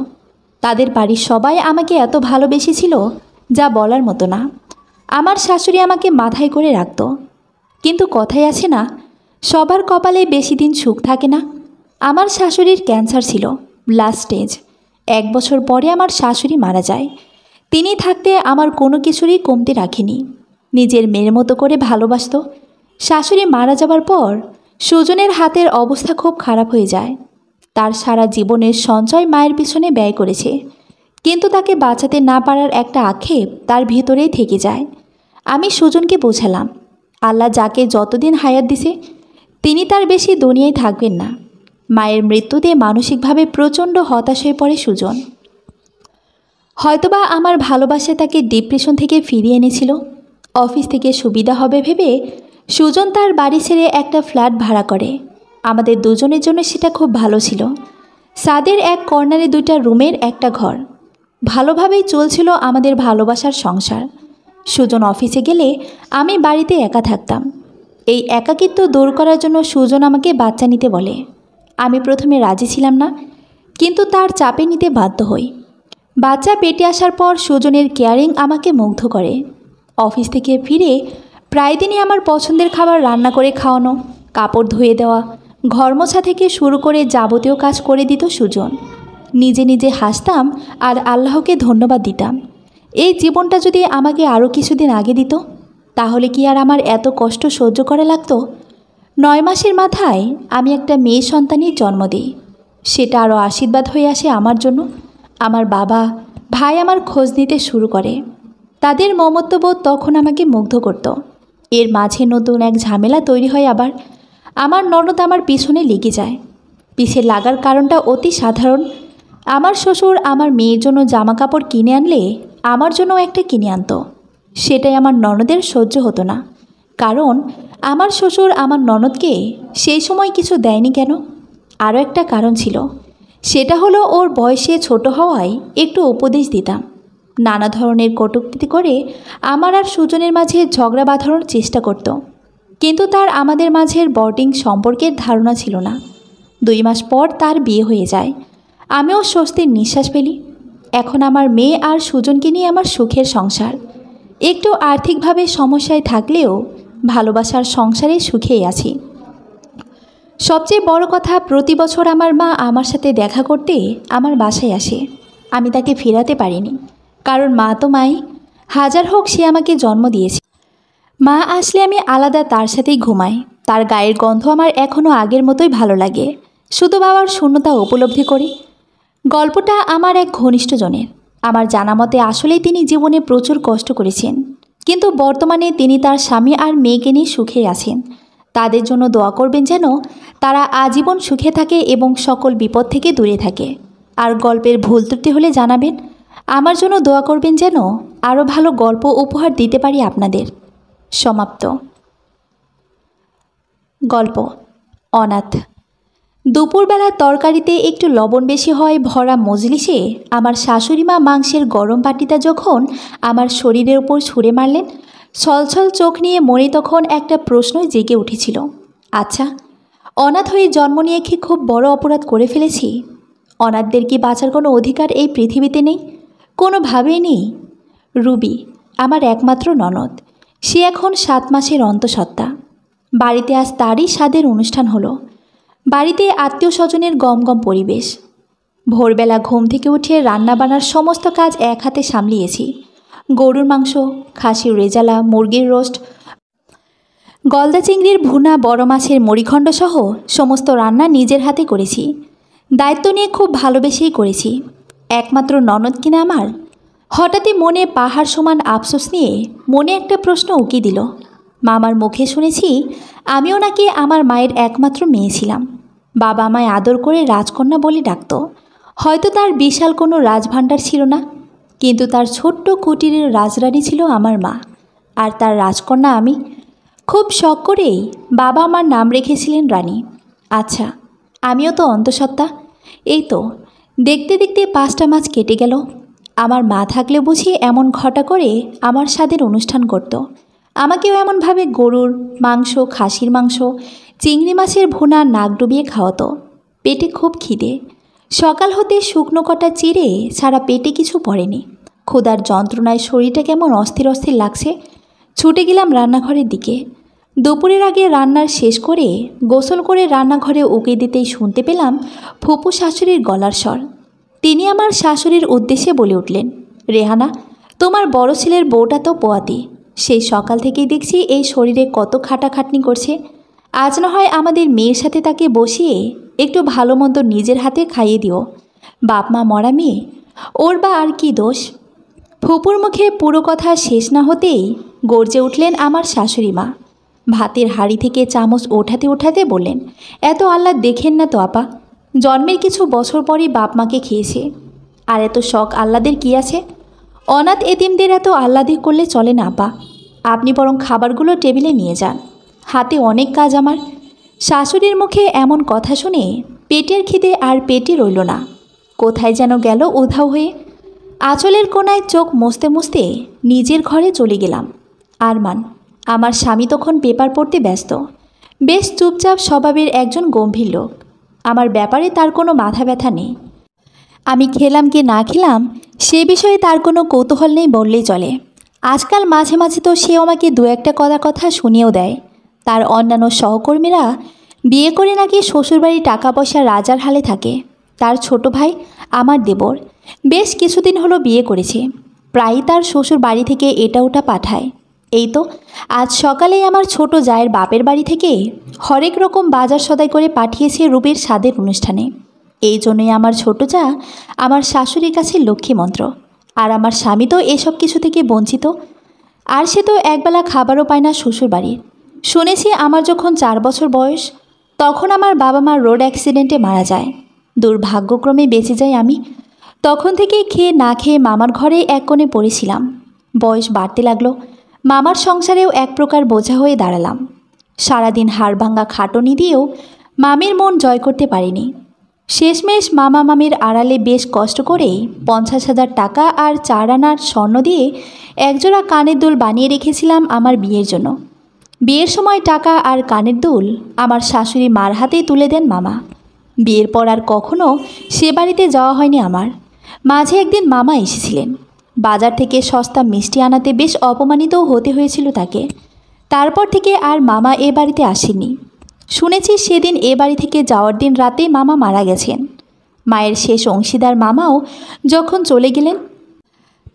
Speaker 1: তাদের বাড়ির সবাই আমাকে এত ভালোবেসেছিল যা বলার মতো না। আমার শাশুড়ি আমাকে মাথায় করে রাখত। কিন্তু কথাই আছে না, সবার কপালে বেশি দিন সুখ থাকে না। আমার শাশুড়ির ক্যান্সার ছিল, লাস্ট স্টেজ। 1 বছর পরে আমার শাশুড়ি মারা যায়। তিনি থাকতে আমার কোনো কিছুরই কমতি রাখেনি। নিজের মেয়ের মতো করে ভালোবাসত। শাশুড়ি মারা যাবার পর সুজনের হাতের অবস্থা খুব খারাপ হয়ে যায়। তার সারা জীবনের সঞ্চয় মায়ের পিছনে ব্যয় করেছে, কিন্তু তাকে বাঁচাতে না পারার একটা আক্ষেপ তার ভিতরেই থেকে যায়। আমি সুজনকে বোঝালাম আল্লাহ যাকে যতদিন হায়াত দিছে তিনি তার বেশি দুনিয়ায় থাকবেন না। মায়ের মৃত্যুতে মানসিকভাবে প্রচণ্ড হতাশ হয়ে পড়ে সুজন। হয়তোবা আমার ভালোবাসা তাকে ডিপ্রেশন থেকে ফিরিয়ে এনেছিল। অফিস থেকে সুবিধা হবে ভেবে সুজন তার বাড়ি ছেড়ে একটা ফ্ল্যাট ভাড়া করে। আমাদের দুজনের জন্য সেটা খুব ভালো ছিল। ছাদের এক কর্নারে 2টা রুমের একটা ঘর। ভালোভাবেই চলছিল আমাদের ভালোবাসার সংসার। সুজন অফিসে গেলে আমি বাড়িতে একা থাকতাম। এই একাকিত্ব দূর করার জন্য সুজন আমাকে বাচ্চা নিতে বলে। আমি প্রথমে রাজি ছিলাম না, কিন্তু তার চাপে নিতে বাধ্য হই। বাচ্চা পেটে আসার পর সুজনের কেয়ারিং আমাকে মুগ্ধ করে। অফিস থেকে ফিরে প্রায় দিনই আমার পছন্দের খাবার রান্না করে খাওয়ানো, কাপড় ধুয়ে দেওয়া, ঘর মোছা থেকে শুরু করে যাবতীয় কাজ করে দিত সুজন। নিজে নিজে হাসতাম আর আল্লাহকে ধন্যবাদ দিতাম। এই জীবনটা যদি আমাকে আরও কিছুদিন আগে দিত, তাহলে কি আর আমার এত কষ্ট সহ্য করা লাগতো? 9 মাসের মাথায় আমি একটা মেয়ে সন্তানের জন্ম দিই। সেটা আরও আশীর্বাদ হয়ে আসে আমার জন্য। আমার বাবা, ভাই আমার খোঁজ নিতে শুরু করে। তাদের মমত্ববোধ তখন আমাকে মুগ্ধ করত। এর মাঝে নতুন এক ঝামেলা তৈরি হয় আবার। আমার ননদ আমার পিছনে লেগে যায়। পিছে লাগার কারণটা অতি সাধারণ। আমার শ্বশুর আমার মেয়ের জন্য জামা কাপড় কিনে আনলে আমার জন্য একটা কিনে আনতো। সেটাই আমার ননদের সহ্য হতো না, কারণ আমার শ্বশুর আমার ননদকে সেই সময় কিছু দেয়নি কেন? আরও একটা কারণ ছিল, সেটা হলো ওর বয়সে ছোট হওয়ায় একটু উপদেশ দিতাম। নানা ধরনের কটূক্তি করে আমার আর সুজনের মাঝে ঝগড়া বাঁধানোর চেষ্টা করত, কিন্তু তার আমাদের মাঝের বন্ডিং সম্পর্কের ধারণা ছিল না। 2 মাস পর তার বিয়ে হয়ে যায়। আমিও স্বস্তির নিঃশ্বাস ফেলি। এখন আমার মেয়ে আর সুজনকে নিয়ে আমার সুখের সংসার। একটু আর্থিকভাবে সমস্যায় থাকলেও ভালোবাসার সংসারে সুখেই আছি। সবচেয়ে বড় কথা, প্রতি বছর আমার মা আমার সাথে দেখা করতে আমার বাসায় আসে। আমি তাকে ফেরাতে পারিনি, কারণ মা তো মাই। হাজার হোক সে আমাকে জন্ম দিয়েছে। মা আসলে আমি আলাদা তার সাথেই ঘুমাই। তার গায়ের গন্ধ আমার এখনও আগের মতোই ভালো লাগে। শুধু বাবার শূন্যতা উপলব্ধি করি। গল্পটা আমার এক ঘনিষ্ঠজনের। আমার জানা মতে আসলেই তিনি জীবনে প্রচুর কষ্ট করেছেন, কিন্তু বর্তমানে তিনি তার স্বামী আর মেয়েকে নিয়ে সুখে আছেন। তাদের জন্য দোয়া করবেন যেন তারা আজীবন সুখে থাকে এবং সকল বিপদ থেকে দূরে থাকে। আর গল্পের ভুল ত্রুটি হলে জানাবেন। আমার জন্য দোয়া করবেন যেন আরও ভালো গল্প উপহার দিতে পারি আপনাদের। সমাপ্ত। গল্প অনাথ। দুপুরবেলা তরকারিতে একটু লবণ বেশি হয় ভরা মজলিসে আমার শাশুড়ি মা মাংসের গরম বাটিটা যখন আমার শরীরের উপর ছুঁড়ে মারলেন, ছলছল চোখ নিয়ে মনে তখন একটা প্রশ্নই জেগে উঠেছিল। আচ্ছা, অনাথ হয়ে জন্ম নিয়ে কি খুব বড় অপরাধ করে ফেলেছি? অনাথদের কি বাঁচার কোনো অধিকার এই পৃথিবীতে নেই? কোনোভাবেই নেই। রুবি আমার একমাত্র ননদ। সে এখন 7 মাসের অন্তঃসত্ত্বা। বাড়িতে আজ তারই স্বাদের অনুষ্ঠান হলো। বাড়িতে আত্মীয় স্বজনের গমগম পরিবেশ। ভোরবেলা ঘুম থেকে উঠে রান্নাবান্নার সমস্ত কাজ এক হাতে সামলিয়েছি। গরুর মাংস, খাসির রেজালা, মুরগির রোস্ট, গলদা চিংড়ির ভুনা, বড় মাছের মুড়িখণ্ড সহ সমস্ত রান্না নিজের হাতে করেছি। দায়িত্ব নিয়ে খুব ভালোবেসেই করেছি। একমাত্র ননদ কিনা আমার। হঠাৎই মনে পাহাড় সমান আফসোস নিয়ে মনে একটা প্রশ্ন উকি দিল। মামার মুখে শুনেছি আমিও নাকি আমার মায়ের একমাত্র মেয়ে ছিলাম। বাবা আমায় আদর করে রাজকন্যা বলে ডাকত। হয়তো তার বিশাল কোনো রাজভাণ্ডার ছিল না, কিন্তু তার ছোট্ট কুটিরের রাজরানী ছিল আমার মা, আর তার রাজকন্যা আমি। খুব শখ করেই বাবা আমার নাম রেখেছিলেন রানী। আচ্ছা, আমিও তো অন্তঃসত্ত্বা। এই তো দেখতে দেখতে 5টা মাস কেটে গেল। আমার মা থাকলে বুঝি এমন ঘটা করে আমার স্বাদের অনুষ্ঠান করত। আমাকেও এমনভাবে গরুর মাংস, খাসির মাংস, চিংড়ি মাছের ভুনা নাক ডুবিয়ে খাওয়াতো। পেটে খুব খিদে। সকাল হতে শুকনো কটা চিড়ে সারা পেটে কিছু পড়েনি। ক্ষুধার যন্ত্রণায় শরীরটা কেমন অস্থির অস্থির লাগছে। ছুটে গেলাম রান্নাঘরের দিকে। দুপুরের আগে রান্নার শেষ করে গোসল করে রান্নাঘরে উকি দিতেই শুনতে পেলাম ফুপু শাশুড়ির গলার স্বর। তিনি আমার শাশুড়ির উদ্দেশ্যে বলে উঠলেন, রেহানা, তোমার বড় ছেলের বউটা তো পোয়াতি। সেই সকাল থেকেই দেখছি এই শরীরে কত খাটাখাটনি করছে। আজ না হয় আমাদের মেয়ের সাথে তাকে বসিয়ে একটু ভালো মন্দ নিজের হাতে খাইয়ে দিও। বাপ মা মরা মেয়ে, ওর বা আর কি দোষ? ফুপুর মুখে পুরো কথা শেষ না হতেই গর্জে উঠলেন আমার শাশুড়ি মা। ভাতের হাঁড়ি থেকে চামচ ওঠাতে ওঠাতে বললেন, এত আহ্লাদ দেখেন না তো আপা। জন্মের কিছু বছর পরই বাপ মাকে খেয়েছে, আর এত শখ আহ্লাদের কী আছে? অনাথ এতিমদের এত আহ্লাদি করলে চলে না আপা। আপনি বরং খাবারগুলো টেবিলে নিয়ে যান। হাতে অনেক কাজ আমার। শাশুড়ির মুখে এমন কথা শুনে পেটের খিদে আর পেটে রইল না, কোথায় যেন গেল উধাও হয়ে। আঁচলের কোনায় চোখ মুছতে মুছতে নিজের ঘরে চলে গেলাম। আরমান, আমার স্বামী, তখন পেপার পড়তে ব্যস্ত। বেশ চুপচাপ স্বভাবের একজন গম্ভীর লোক। আমার ব্যাপারে তার কোনো মাথা ব্যথা নেই। আমি খেলাম কি না খেলাম সে বিষয়ে তার কোনো কৌতূহল নেই বললেই চলে। আজকাল মাঝে মাঝে তো সে আমাকে দু একটা কথা শুনিয়েও দেয়। তার অন্যান্য সহকর্মীরা বিয়ে করে নাকি শ্বশুরবাড়ি টাকা পয়সা রাজার হালে থাকে। তার ছোট ভাই আমার দেবর বেশ কিছুদিন হলো বিয়ে করেছে। প্রায়ই তার শ্বশুর বাড়ি থেকে এটা ওটা পাঠায়। এই তো আজ সকালেই আমার ছোট জায়ের বাপের বাড়ি থেকে হরেক রকম বাজার সদাই করে পাঠিয়েছে রূপের স্বাদের অনুষ্ঠানে। এই জন্যই আমার ছোট যা আমার শাশুড়ির কাছে লক্ষ্মী মন্ত্র। আর আমার স্বামী তো এসব কিছু থেকে বঞ্চিত। আর সে তো একবেলা খাবারও পায় না শ্বশুর বাড়ির। শুনেছি আমার যখন 4 বছর বয়স তখন আমার বাবা মা রোড অ্যাক্সিডেন্টে মারা যায়। দুর্ভাগ্যক্রমে বেঁচে যাই আমি। তখন থেকেই খেয়ে না খেয়ে মামার ঘরে এক কোণে পড়েছিলাম। বয়স বাড়তে লাগলো, মামার সংসারেও এক প্রকার বোঝা হয়ে দাঁড়ালাম। সারাদিন হাড়ভাঙ্গা খাটুনি দিয়েও মামির মন জয় করতে পারিনি। শেষমেশ মামা মামির আড়ালে বেশ কষ্ট করে 50,000 টাকা আর 4 আনার স্বর্ণ দিয়ে একজোড়া কানের দুল বানিয়ে রেখেছিলাম আমার বিয়ের জন্য। বিয়ের সময় টাকা আর কানের দুল আমার শাশুড়ি মার হাতেই তুলে দেন মামা। বিয়ের পর আর কখনো সে বাড়িতে যাওয়া হয়নি আমার। মাঝে একদিন মামা এসেছিলেন। বাজার থেকে সস্তা মিষ্টি আনাতে বেশ অপমানিতও হতে হয়েছিল তাকে। তারপর থেকে আর মামা এ বাড়িতে আসেননি। শুনেছি সেদিন এ বাড়ি থেকে যাওয়ার দিন রাতে মামা মারা গেছেন। মায়ের শেষ অংশীদার মামাও যখন চলে গেলেন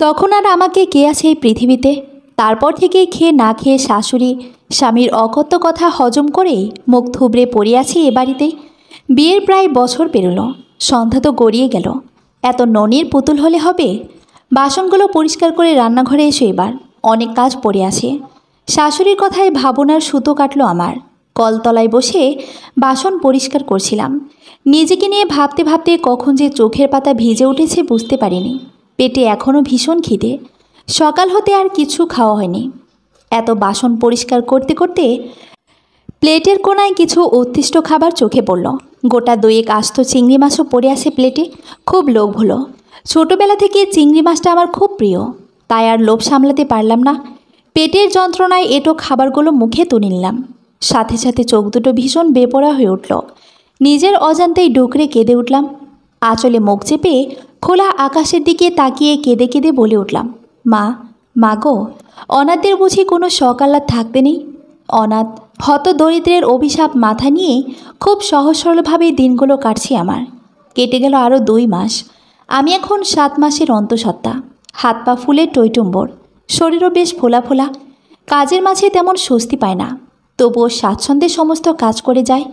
Speaker 1: তখন আর আমাকে কে আছে এই পৃথিবীতে। তারপর থেকে খেয়ে না খেয়ে শাশুড়ি স্বামীর অকথ্য কথা হজম করে মুখ থুবড়ে পড়ে আছি এ বাড়িতে। বিয়ের প্রায় বছর পেরোলো, সন্ধ্যা তো গড়িয়ে গেল। এত ননির পুতুল হলে হবে? বাসনগুলো পরিষ্কার করে রান্নাঘরে এসে এবার অনেক কাজ পড়ে আছে। শাশুড়ির কথায় ভাবনার সুতো কাটলো আমার। কলতলায় বসে বাসন পরিষ্কার করছিলাম। নিজেকে নিয়ে ভাবতে ভাবতে কখন যে চোখের পাতা ভিজে উঠেছে বুঝতে পারিনি। পেটে এখনও ভীষণ খিদে। সকাল হতে আর কিছু খাওয়া হয়নি। এত বাসন পরিষ্কার করতে করতে প্লেটের কোনায় কিছু উৎকৃষ্ট খাবার চোখে পড়ল। গোটা 2 আস্ত চিংড়ি মাছও পড়ে আছে প্লেটে। খুব লোভ হলো। ছোটোবেলা থেকে চিংড়ি মাছটা আমার খুব প্রিয়, তাই আর লোভ সামলাতে পারলাম না। পেটের যন্ত্রণায় এঁটো খাবারগুলো মুখে তুলে নিলাম। সাথে সাথে চোখ দুটো ভীষণ বেপরা হয়ে উঠল। নিজের অজান্তেই ডুকরে কেঁদে উঠলাম। আঁচলে মুখ চেপে খোলা আকাশের দিকে তাকিয়ে কেঁদে কেঁদে বলে উঠলাম, মা, মা গো, অনাথদের বুঝি কোনো সকাল্লাদ থাকতে নেই? অনাথ হত দরিদ্রের অভিশাপ মাথা নিয়ে খুব সহজ সরলভাবে দিনগুলো কাটছি আমার। কেটে গেল আরও 2 মাস। আমি এখন 7 মাসের অন্তঃসত্ত্বা। হাত পা ফুলে টইটুম্বর, শরীরও বেশ ফোলা ফোলা। কাজের মাঝে তেমন স্বস্তি পায় না, তবুও স্বাচ্ছন্দ্যে সমস্ত কাজ করে যায়।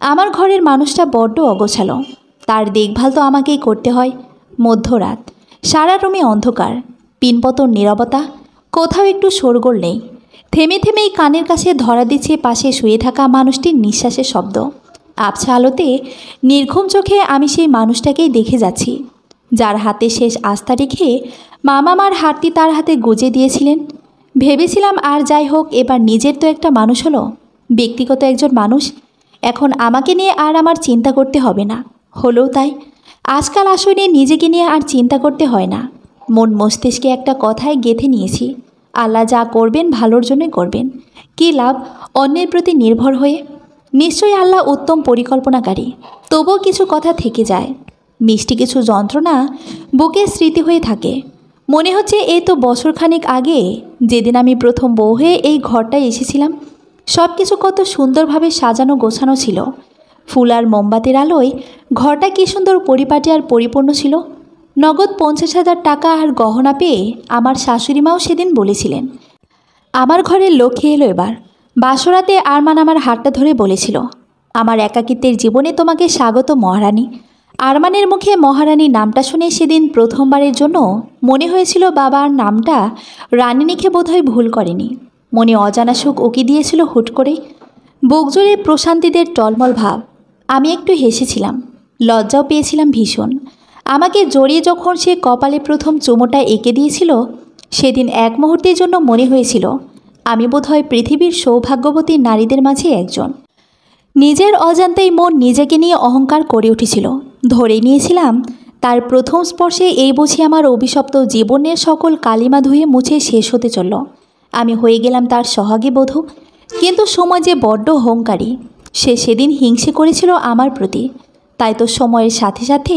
Speaker 1: আমার ঘরের মানুষটা বড্ড অগোছালো। তার দেখভাল তো আমাকেই করতে হয়। মধ্যরাত, সারা রুমে অন্ধকার, পিনপতন নীরবতা, কোথাও একটু শোরগোল নেই। থেমে থেমেই কানের কাছে ধরা দিচ্ছে পাশে শুয়ে থাকা মানুষটির নিঃশ্বাসের শব্দ। আবছা আলোতে নির্ঘুম চোখে আমি সেই মানুষটাকেই দেখে যাচ্ছি, যার হাতে শেষ আস্থা রেখে মামার হাতটি তার হাতে গুজে দিয়েছিলেন। ভেবেছিলাম আর যাই হোক, এবার নিজের তো একটা মানুষ হলো, ব্যক্তিগত একজন মানুষ। এখন আমাকে নিয়ে আর আমার চিন্তা করতে হবে না। হলেও তাই। আজকাল আসলে নিজেকে নিয়ে আর চিন্তা করতে হয় না। মন মস্তিষ্কে একটা কথায় গেঁথে নিয়েছি, আল্লাহ যা করবেন ভালোর জন্যই করবেন। কী লাভ অন্যের প্রতি নির্ভর হয়ে? নিশ্চয়ই আল্লাহ উত্তম পরিকল্পনাকারী। তবুও কিছু কথা থেকে যায়। মিষ্টি কিছু যন্ত্রণা বুকে স্মৃতি হয়ে থাকে। মনে হচ্ছে এই তো বছরখানেক আগে যেদিন আমি প্রথম বউ হয়ে এই ঘরটায় এসেছিলাম। সব কিছু কত সুন্দরভাবে সাজানো গোছানো ছিল। ফুল আর মোমবাতির আলোয় ঘরটা কী সুন্দর পরিপাটি আর পরিপূর্ণ ছিল। নগদ 50,000 টাকা আর গহনা পেয়ে আমার শাশুড়িমাও সেদিন বলেছিলেন, আমার ঘরের লক্ষ্মী এলো এবার। বাসরাতে আরমান আমার হাতটা ধরে বলেছিল, আমার একাকিত্বের জীবনে তোমাকে স্বাগত মহারানী। আরমানের মুখে মহারানী নামটা শুনে সেদিন প্রথমবারের জন্য মনে হয়েছিল বাবার নামটা রানী লিখে বোধহয় ভুল করেনি। মনে অজানা সুখ উকি দিয়েছিল হুট করে। বুক জুড়ে প্রশান্তিদের টলমল ভাব। আমি একটু হেসেছিলাম, লজ্জাও পেয়েছিলাম ভীষণ। আমাকে জড়িয়ে যখন সে কপালে প্রথম চুমোটা এঁকে দিয়েছিল, সেদিন এক মুহূর্তের জন্য মনে হয়েছিল আমি বোধহয় পৃথিবীর সৌভাগ্যবতী নারীদের মাঝে একজন। নিজের অজান্তেই মন নিজেকে নিয়ে অহংকার করে উঠেছিল। ধরে নিয়েছিলাম তার প্রথম স্পর্শে এই বুঝি আমার অভিশপ্ত জীবনের সকল কালিমা ধুয়ে মুছে শেষ হতে চলল। আমি হয়ে গেলাম তার সোহাগী বধূ। কিন্তু সময় যে বড্ড অহংকারী। সে সেদিন হিংসে করেছিল আমার প্রতি। তাই তো সময়ের সাথে সাথে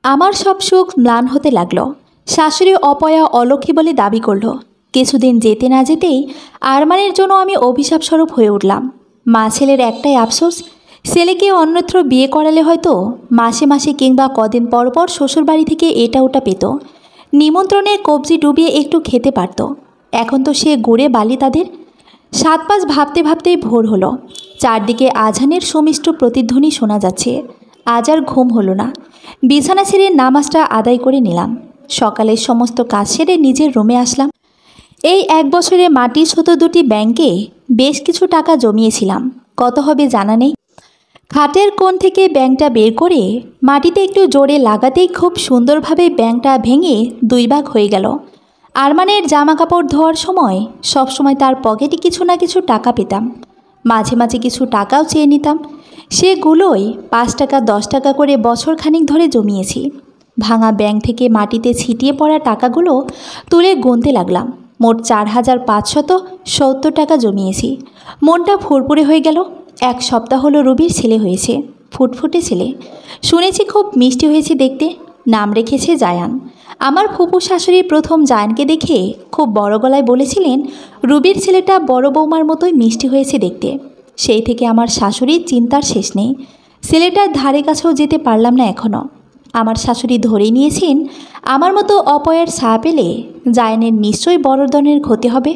Speaker 1: আমার সব সুখ ম্লান হতে লাগলো। শাশুড়ি অপয়া অলক্ষী বলে দাবি করল। কিছুদিন যেতে না যেতেই আরমানের জন্য আমি অভিশাপ স্বরূপ হয়ে উঠলাম। মা ছেলের একটাই আফসোস, ছেলেকে অন্যত্র বিয়ে করালে হয়তো মাসে মাসে কিংবা কদিন পর পর শ্বশুরবাড়ি থেকে এটা ওটা পেত, নিমন্ত্রণের কবজি ডুবিয়ে একটু খেতে পারত। এখন তো সে গুড়ে বালি তাদের। 7-5 ভাবতে ভাবতেই ভোর হলো। চারদিকে আজানের সুমিষ্ট প্রতিধ্বনি শোনা যাচ্ছে। আজ আর ঘুম হলো না। বিছানা ছেড়ে নামাজটা আদায় করে নিলাম। সকালের সমস্ত কাজ সেরে নিজের রুমে আসলাম। এই 1 বছরে মাটির ছোট দুটি ব্যাংকে বেশ কিছু টাকা জমিয়েছিলাম। কত হবে জানা নেই। খাটের কোণ থেকে ব্যাংকটা বের করে মাটিতে একটু জোরে লাগাতেই খুব সুন্দরভাবে ব্যাংকটা ভেঙে 2 ভাগ হয়ে গেল। আরমানের জামা কাপড় ধোয়ার সময় সবসময় তার পকেটে কিছু না কিছু টাকা পেতাম। মাঝে মাঝে কিছু টাকাও চেয়ে নিতাম। সেগুলোই 5 টাকা 10 টাকা করে বছরখানিক ধরে জমিয়েছি। ভাঙা ব্যাংক থেকে মাটিতে ছিটিয়ে পড়া টাকাগুলো তুলে গুনতে লাগলাম। মোট 4,570 টাকা জমিয়েছি। মনটা ফুরফুরে হয়ে গেল। 1 সপ্তাহ হলো রুবির ছেলে হয়েছে। ফুটফুটে ছেলে। শুনেছি খুব মিষ্টি হয়েছে দেখতে। নাম রেখেছে জায়ান। আমার ফুপু শাশুড়ি প্রথম জায়ানকে দেখে খুব বড় গলায় বলেছিলেন, রুবির ছেলেটা বড় বৌমার মতোই মিষ্টি হয়েছে দেখতে। সেই থেকে আমার শাশুড়ির চিন্তার শেষ নেই। ছেলেটার ধারে কাছেও যেতে পারলাম না এখনও। আমার শাশুড়ি ধরে নিয়েছেন আমার মতো অপয়ের ছা পেলে জায়ানের নিশ্চয়ই বড় ধরনের ক্ষতি হবে।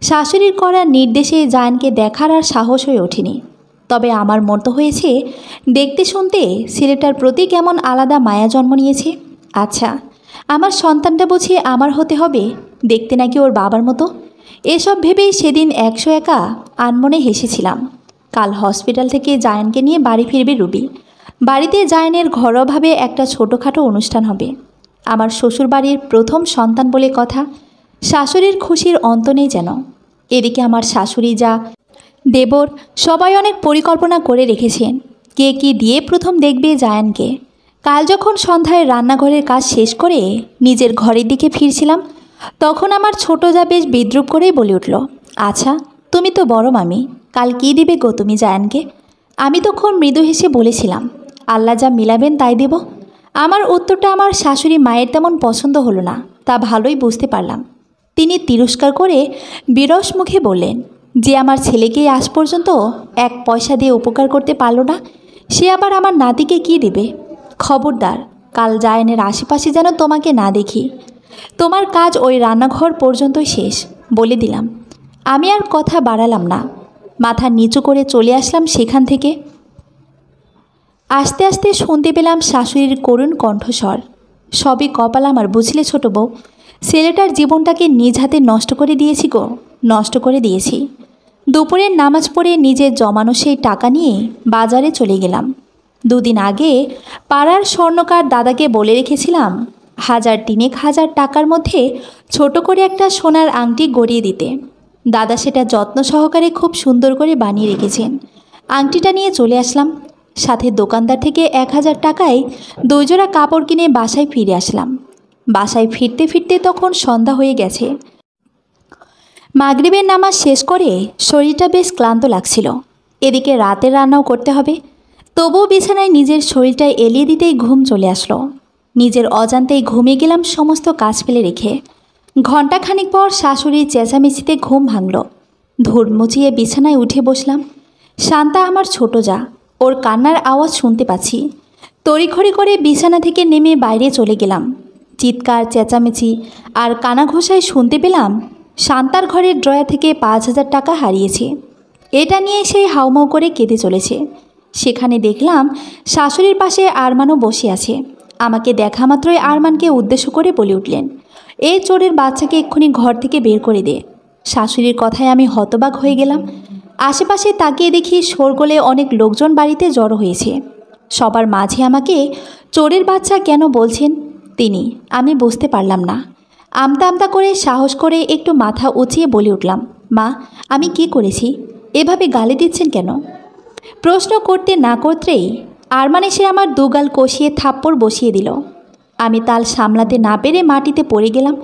Speaker 1: শাশুড়ির করা নির্দেশে জায়ানকে দেখার আর সাহস হয়ে ওঠেনি। তবে আমার মতো হয়েছে দেখতে শুনতে ছেলেটার প্রতি কেমন আলাদা মায়া জন্ম নিয়েছে। আচ্ছা, আমার সন্তানটা বুঝি আমার হতে হবে, দেখতে নাকি ওর বাবার মতো। এসব ভেবেই সেদিন 101 আনমনে হেসেছিলাম। কাল হসপিটাল থেকে জায়ানকে নিয়ে বাড়ি ফিরবে রুবি। বাড়িতে জায়ানের ঘরোয়াভাবে একটা ছোটোখাটো অনুষ্ঠান হবে। আমার শ্বশুরবাড়ির প্রথম সন্তান বলে কথা। শাশুড়ির খুশির অন্ত নেই যেন। এদিকে আমার শাশুড়ি যা দেবর সবাই অনেক পরিকল্পনা করে রেখেছেন কে কী দিয়ে প্রথম দেখবে জায়ানকে। কাল যখন সন্ধ্যায় রান্নাঘরের কাজ শেষ করে নিজের ঘরের দিকে ফিরছিলাম, তখন আমার ছোট যা বেশ বিদ্রুপ করেই বলে উঠল, আচ্ছা তুমি তো বড় মামি, কাল কী দিবে গো তুমি জায়ানকে? আমি তখন মৃদু হেসে বলেছিলাম, আল্লাহ যা মিলাবেন তাই দেব। আমার উত্তরটা আমার শাশুড়ি মায়ের তেমন পছন্দ হলো না, তা ভালোই বুঝতে পারলাম। তিনি তিরস্কার করে বিরস মুখে বললেন, যে আমার ছেলেকেই আজ পর্যন্ত 1 পয়সা দিয়ে উপকার করতে পারল না, সে আবার আমার নাতিকে কি দেবে? খবরদার, কাল জায়ানের আশেপাশে যেন তোমাকে না দেখি। তোমার কাজ ওই রান্নাঘর পর্যন্তই শেষ, বলে দিলাম। আমি আর কথা বাড়ালাম না। মাথা নিচু করে চলে আসলাম সেখান থেকে। আস্তে আস্তে শুনতে পেলাম শাশুড়ির করুণ কণ্ঠস্বর, সবই কপাল আমার বুঝলে ছোট বউ। ছেলেটার জীবনটাকে নিজ হাতে নষ্ট করে দিয়েছি গো, নষ্ট করে দিয়েছি। দুপুরের নামাজ পড়ে নিজের জমানো সেই টাকা নিয়ে বাজারে চলে গেলাম। 2 দিন আগে পাড়ার স্বর্ণকার দাদাকে বলে রেখেছিলাম 1000 টাকার মধ্যে ছোট করে একটা সোনার আংটি গড়িয়ে দিতে। দাদা সেটা যত্ন সহকারে খুব সুন্দর করে বানিয়ে রেখেছেন। আংটিটা নিয়ে চলে আসলাম। সাথে দোকানদার থেকে 1000 টাকায় 2 জোড়া কাপড় কিনে বাসায় ফিরে আসলাম। বাসায় ফিরতে ফিরতে তখন সন্ধ্যা হয়ে গেছে। মাগরিবের নামাজ শেষ করে শরীরটা বেশ ক্লান্ত লাগছিল। এদিকে রাতের রান্নাও করতে হবে। তবুও বিছানায় নিজের শরীরটা এলিয়ে দিতেই ঘুম চলে আসলো। নিজের অজান্তেই ঘুমিয়ে গেলাম সমস্ত কাজ ফেলে রেখে। ঘণ্টাখানিক পর শাশুড়ির চেঁচামেচিতে ঘুম ভাঙল। ধুর মুচিয়ে বিছানায় উঠে বসলাম। শান্তা আমার ছোট যা, ওর কান্নার আওয়াজ শুনতে পাচ্ছি। তড়িঘড়ি করে বিছানা থেকে নেমে বাইরে চলে গেলাম। চিৎকার চেঁচামেচি আর কানাঘোষায় শুনতে পেলাম শান্তার ঘরের ড্রয়ার থেকে 5000 টাকা হারিয়েছে। এটা নিয়ে সেই হাউমাউ করে কেঁদে চলেছে। সেখানে দেখলাম শাশুড়ির পাশে আরমানও বসে আছে। আমাকে দেখা মাত্রই আরমানকে উদ্দেশ্য করে বলে উঠলেন, এই চোরের বাচ্চাকে এক্ষুনি ঘর থেকে বের করে দে। শাশুড়ির কথায় আমি হতবাক হয়ে গেলাম। আশেপাশে তাকিয়ে দেখি শোরগোলে অনেক লোকজন বাড়িতে জড়ো হয়েছে। সবার মাঝে আমাকে চোরের বাচ্চা কেন বলছেন তিনি, আমি বুঝতে পারলাম না। আমতা আমতা করে সাহস করে একটু মাথা উঁচিয়ে বলে উঠলাম, মা, আমি কি করেছি? এভাবে গালি দিচ্ছেন কেন? প্রশ্ন করতে না করতেই আরমান এসে আমার দুগাল কষিয়ে থাপ্পড় বসিয়ে দিল। আমি তাল সামলাতে না পেরে মাটিতে পড়ে গেলাম।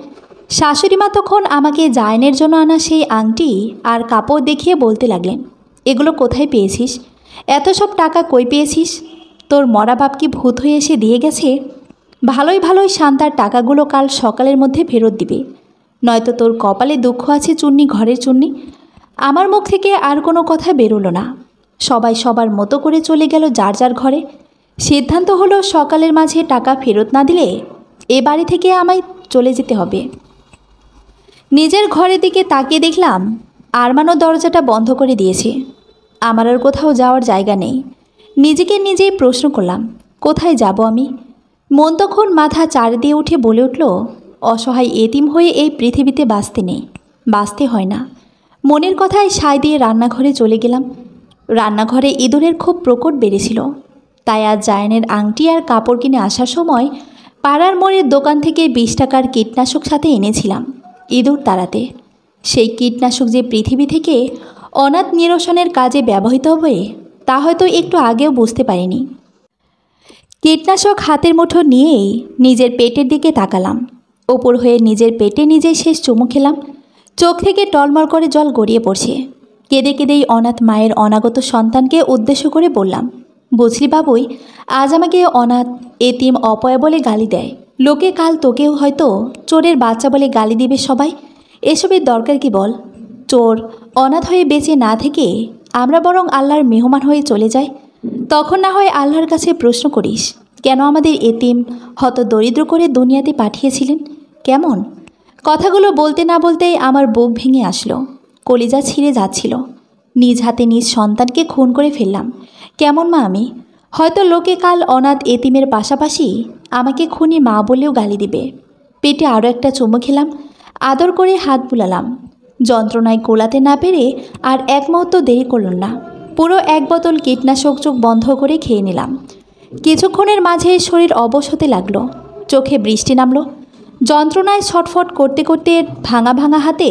Speaker 1: শাশুড়ি মা তখন আমাকে জায়নের জন্য আনা সেই আংটি আর কাপড় দেখিয়ে বলতে লাগলেন, এগুলো কোথায় পেয়েছিস? এত সব টাকা কই পেয়েছিস? তোর মরা বাপ কি ভূত হয়ে এসে দিয়ে গেছে? ভালোই ভালোই শান্তার টাকাগুলো কাল সকালের মধ্যে ফেরত দিবে, নয়তো তোর কপালে দুঃখ আছে চুন্নি, ঘরের চুন্নি। আমার মুখ থেকে আর কোনো কথা বেরোলো না। সবাই সবার মতো করে চলে গেল যার যার ঘরে। সিদ্ধান্ত হলো সকালের মাঝে টাকা ফেরত না দিলে এ বাড়ি থেকে আমায় চলে যেতে হবে। নিজের ঘরের দিকে তাকিয়ে দেখলাম আরমানও দরজাটা বন্ধ করে দিয়েছে। আমার আর কোথাও যাওয়ার জায়গা নেই। নিজেকে নিজেই প্রশ্ন করলাম, কোথায় যাব আমি? মন তখন মাথা চাড় দিয়ে উঠে বলে উঠল, অসহায় এতিম হয়ে এই পৃথিবীতে বাঁচতে নেই, বাঁচতে হয় না। মনের কথায় সায় দিয়ে রান্নাঘরে চলে গেলাম। রান্নাঘরে ইঁদুরের খুব প্রকট বেড়েছিল, তাই আজ জায়নের আংটি আর কাপড় কিনে আসার সময় পাড়ার মোড়ের দোকান থেকে 20 টাকার কীটনাশক সাথে এনেছিলাম ইঁদুর তাড়াতে। সেই কীটনাশক যে পৃথিবী থেকে অনাথ নিরসনের কাজে ব্যবহৃত হবে তা হয়তো একটু আগেও বুঝতে পারিনি। কীটনাশক হাতের মুঠো নিয়েই নিজের পেটের দিকে তাকালাম। ওপর হয়ে নিজের পেটে নিজেই শেষ চুমু খেলাম। চোখ থেকে টলমল করে জল গড়িয়ে পড়ছে। কেঁদে কেঁদেই অনাথ মায়ের অনাগত সন্তানকে উদ্দেশ্য করে বললাম, বুঝলি বাবুই, আজ আমাকে অনাথ, এতিম, অপয়া বলে গালি দেয় লোকে, কাল তোকেও হয়তো চোরের বাচ্চা বলে গালি দিবে সবাই। এসবের দরকার কি বল? চোর, অনাথ হয়ে বেঁচে না থেকে আমরা বরং আল্লাহর মেহমান হয়ে চলে যাই। তখন না হয় আল্লাহর কাছে প্রশ্ন করিস, কেন আমাদের এতিম হত দরিদ্র করে দুনিয়াতে পাঠিয়েছিলেন? কেমন? কথাগুলো বলতে না বলতেই আমার বুক ভেঙে আসলো, কলিজা ছিঁড়ে যাচ্ছিল। নিজ হাতে নিজ সন্তানকে খুন করে ফেললাম। কেমন মা আমি? হয়তো লোকে কাল অনাথ এতিমের পাশাপাশি আমাকে খুনি মা বলেও গালি দিবে। পেটে আরও একটা চুমু খেলাম, আদর করে হাত বুলালাম। যন্ত্রণায় কোলাতে না পেরে আর এক মুহূর্ত দেরি করলাম না। পুরো 1 বোতল কীটনাশক চোখ বন্ধ করে খেয়ে নিলাম। কিছুক্ষণের মাঝে শরীর অবশ হতে লাগলো, চোখে বৃষ্টি নামলো। যন্ত্রণায় ছটফট করতে করতে ভাঙা ভাঙা হাতে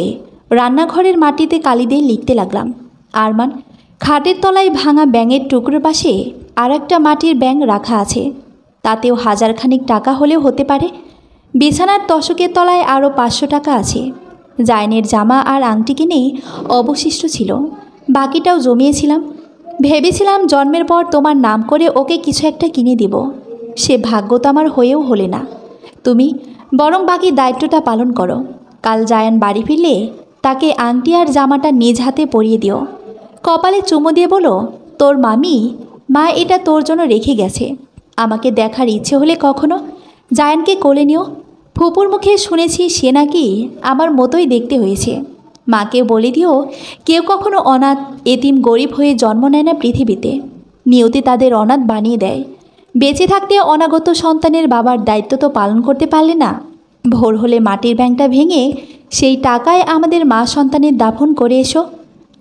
Speaker 1: রান্নাঘরের মাটিতে কালি দিয়ে লিখতে লাগলাম, আরমান। খাটের তলায় ভাঙা ব্যাঙের টুকরোর পাশে আর একটা মাটির ব্যাঙ রাখা আছে, তাতেও 1000 খানিক টাকা হলেও হতে পারে। বিছানার তশকের তলায় আরও 500 টাকা আছে। জায়নের জামা আর আংটি কিনেই অবশিষ্ট ছিল, বাকিটাও জমিয়েছিলাম। ভেবেছিলাম জন্মের পর তোমার নাম করে ওকে কিছু একটা কিনে দিব। সে ভাগ্য তো আমার হয়েও হলে না। তুমি বরং বাকি দায়িত্বটা পালন করো। কাল জায়ান বাড়ি ফিরলে তাকে আংটি আর জামাটা নিজ হাতে পরিয়ে দিও। কপালে চুমু দিয়ে বলো, তোর মামি, মা এটা তোর জন্য রেখে গেছে। আমাকে দেখার ইচ্ছে হলে কখনো জায়ানকে কোলে নিও। ফুপুর মুখে শুনেছি সে নাকি আমার মতোই দেখতে হয়েছে। মাকে বলে দিও, কেউ কখনো অনাথ, এতিম, গরিব হয়ে জন্ম নেয় না পৃথিবীতে। নিয়তি তাদের অনাথ বানিয়ে দেয়। বেঁচে থাকতে অনাগত সন্তানের বাবার দায়িত্ব তো পালন করতে পারলে না। ভোর হলে মাটির ব্যাংকটা ভেঙে সেই টাকায় আমাদের মা সন্তানের দাফন করে এসো।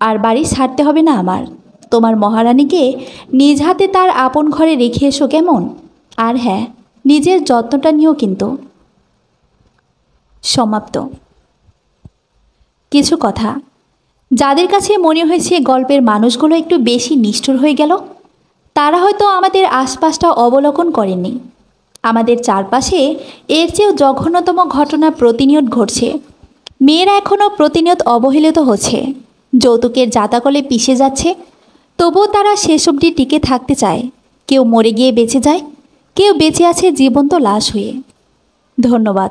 Speaker 1: আর বাড়ি ছাড়তে হবে না আমার। তোমার মহারানীকে নিজ হাতে তার আপন ঘরে রেখে এসো, কেমন? আর হ্যাঁ, নিজের যত্নটা নিও কিন্তু। সমাপ্ত। কিছু কথা যাদের কাছে মনে হয়েছে গল্পের মানুষগুলো একটু বেশি নিষ্ঠুর হয়ে গেল, তারা হয়তো আমাদের আশপাশটা অবলোকন করেননি। আমাদের চারপাশে এর চেয়েও জঘন্যতম ঘটনা প্রতিনিয়ত ঘটছে। মেয়েরা এখনও প্রতিনিয়ত অবহেলিত হচ্ছে, যৌতুকের জাতাকলে পিষে যাচ্ছে। তবুও তারা শেষ অবধি টিকে থাকতে চায়। কেউ মরে গিয়ে বেঁচে যায়, কেউ বেঁচে আছে জীবন্ত লাশ হয়ে। ধন্যবাদ।